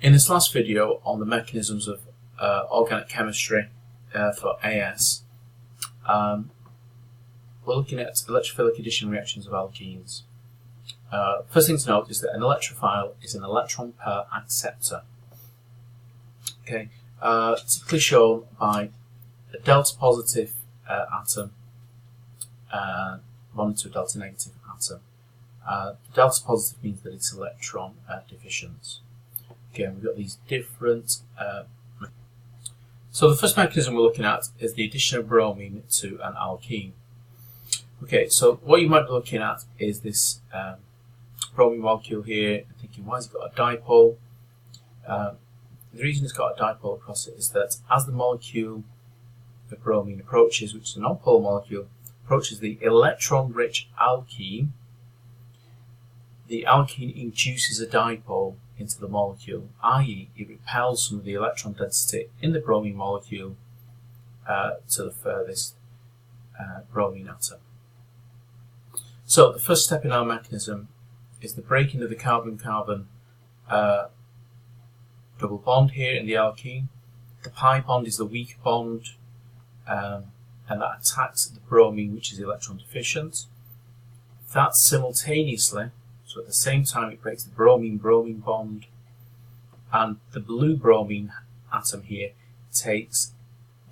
In this last video on the mechanisms of organic chemistry for AS, we're looking at electrophilic addition reactions of alkenes. First thing to note is that an electrophile is an electron pair acceptor. Okay, typically shown by a delta positive atom bonded to a delta negative atom. Delta positive means that it's electron deficient. Again, we've got these different. So the first mechanism we're looking at is the addition of bromine to an alkene. Okay, so what you might be looking at is this bromine molecule here, and thinking, why has it got a dipole? The reason it's got a dipole across it is that as the molecule of bromine approaches, which is a non-polar molecule, approaches the electron-rich alkene, the alkene induces a dipole into the molecule, i.e. it repels some of the electron density in the bromine molecule to the furthest bromine atom. So the first step in our mechanism is the breaking of the carbon-carbon double bond here in the alkene. The pi bond is the weak bond, and that attacks the bromine, which is electron deficient. That simultaneously, so at the same time, it breaks the bromine-bromine bond, and the blue bromine atom here takes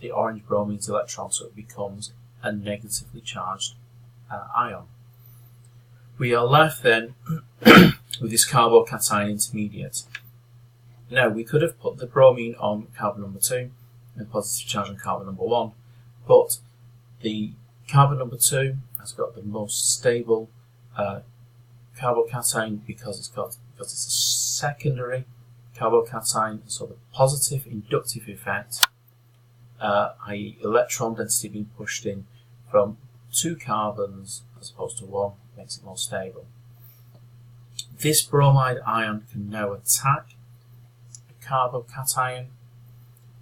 the orange bromine's electron, so it becomes a negatively charged ion. We are left then with this carbocation intermediate. Now, we could have put the bromine on carbon number 2 and positive charge on carbon number 1, but the carbon number 2 has got the most stable carbocation because it's a secondary carbocation, so the positive inductive effect, i.e. electron density being pushed in from 2 carbons as opposed to 1, makes it more stable. This bromide ion can now attack the carbocation,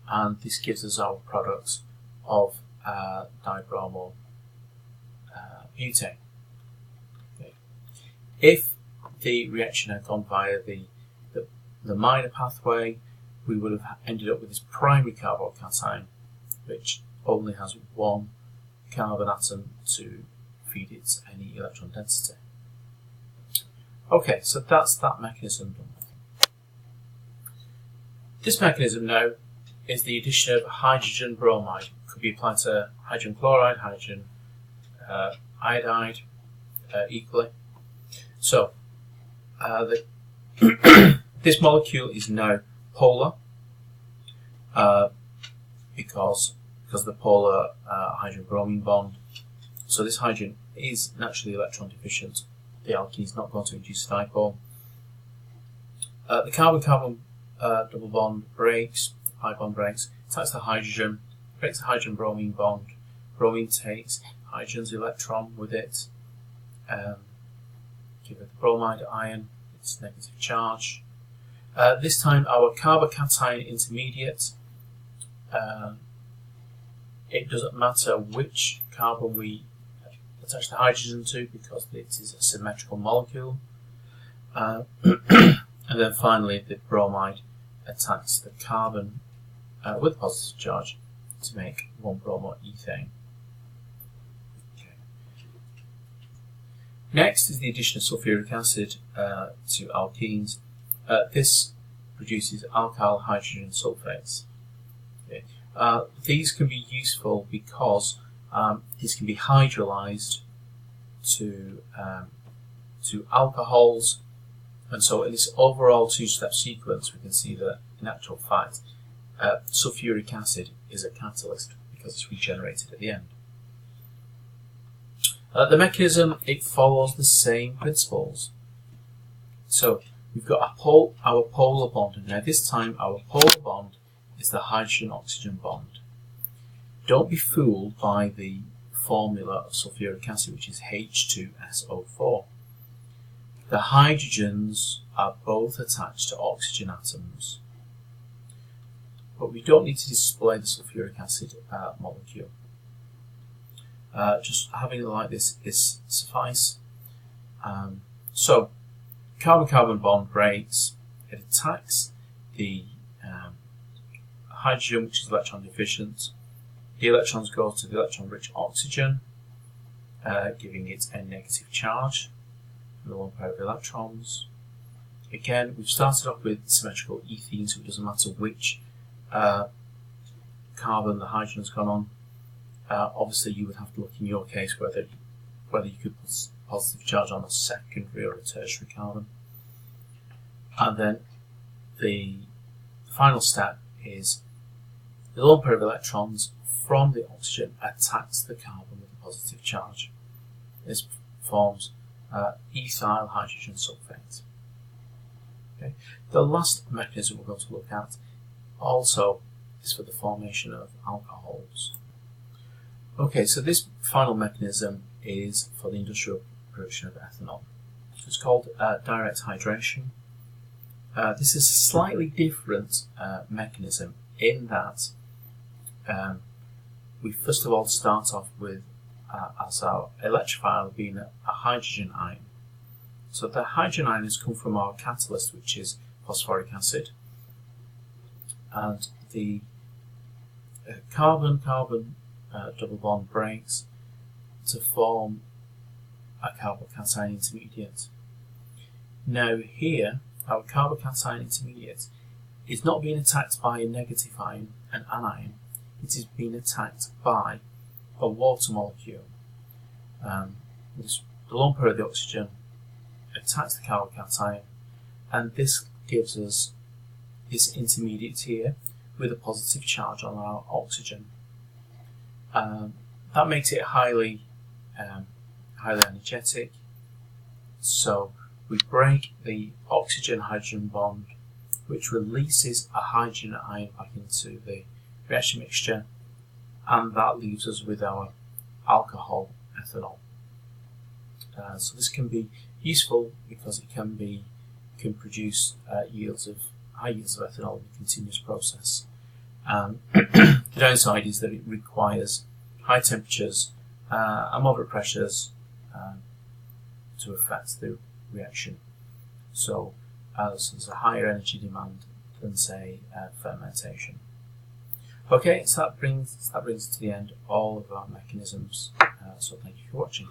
and this gives us our products of dibromo butane. Okay. If the reaction had gone via the minor pathway, we would have ended up with this primary carbocation, which only has 1 carbon atom to feed it any electron density. Okay, so that's that mechanism done. This mechanism now is the addition of hydrogen bromide. It could be applied to hydrogen chloride, hydrogen iodide equally. So this molecule is now polar because of the polar hydrogen-bromine bond. So this hydrogen is naturally electron deficient. The alkene is not going to induce a dipole. The carbon-carbon double bond breaks, pi bond breaks, attacks the hydrogen, breaks the hydrogen-bromine bond. Bromine takes hydrogen's electron with it, give it the bromide ion, its negative charge. This time our carbocation intermediate, it doesn't matter which carbon we attach the hydrogen to because it is a symmetrical molecule. And then finally the bromide attacks the carbon with a positive charge to make 1-bromoethane. Okay. Next is the addition of sulfuric acid to alkenes. This produces alkyl hydrogen sulfates. Okay. These can be useful because these can be hydrolyzed to alcohols, and so in this overall 2-step sequence we can see that in actual fact sulfuric acid is a catalyst because it's regenerated at the end. The mechanism, it follows the same principles. So we've got our polar bond, and now this time our polar bond is the hydrogen-oxygen bond. Don't be fooled by the formula of sulfuric acid, which is H2SO4. The hydrogens are both attached to oxygen atoms, but we don't need to display the sulfuric acid molecule. Just having it like this is suffice. So carbon-carbon bond breaks, it attacks the hydrogen, which is electron deficient. The electrons go to the electron-rich oxygen, giving it a negative charge, the lone pair of electrons. Again, we've started off with symmetrical ethene, so it doesn't matter which carbon the hydrogen's gone on. Obviously, you would have to look in your case whether you could put a positive charge on a secondary or a tertiary carbon. And then the final step is the lone pair of electrons from the oxygen attacks the carbon with a positive charge. This forms ethyl hydrogen sulfate. Okay. The last mechanism we're going to look at also is for the formation of alcohols. Okay, so this final mechanism is for the industrial production of ethanol. It's called direct hydration. This is a slightly different mechanism in that we first of all start off with as our electrophile being a hydrogen ion. So the hydrogen ion has come from our catalyst, which is phosphoric acid, and the carbon-carbon double bond breaks to form a carbocation intermediate. Now here, our carbocation intermediate is not being attacked by a negative ion, an anion. It is being attacked by a water molecule. The lone pair of the oxygen attacks the carbocation, and this gives us this intermediate here with a positive charge on our oxygen. That makes it highly energetic. So we break the oxygen-hydrogen bond, which releases a hydrogen ion back into the reaction mixture, and that leaves us with our alcohol ethanol. So this can be useful because it can produce high yields of ethanol in a continuous process. The downside is that it requires high temperatures and moderate pressures to affect the reaction. So there's a higher energy demand than, say, fermentation. Okay, so that brings us to the end of all of our mechanisms. So thank you for watching.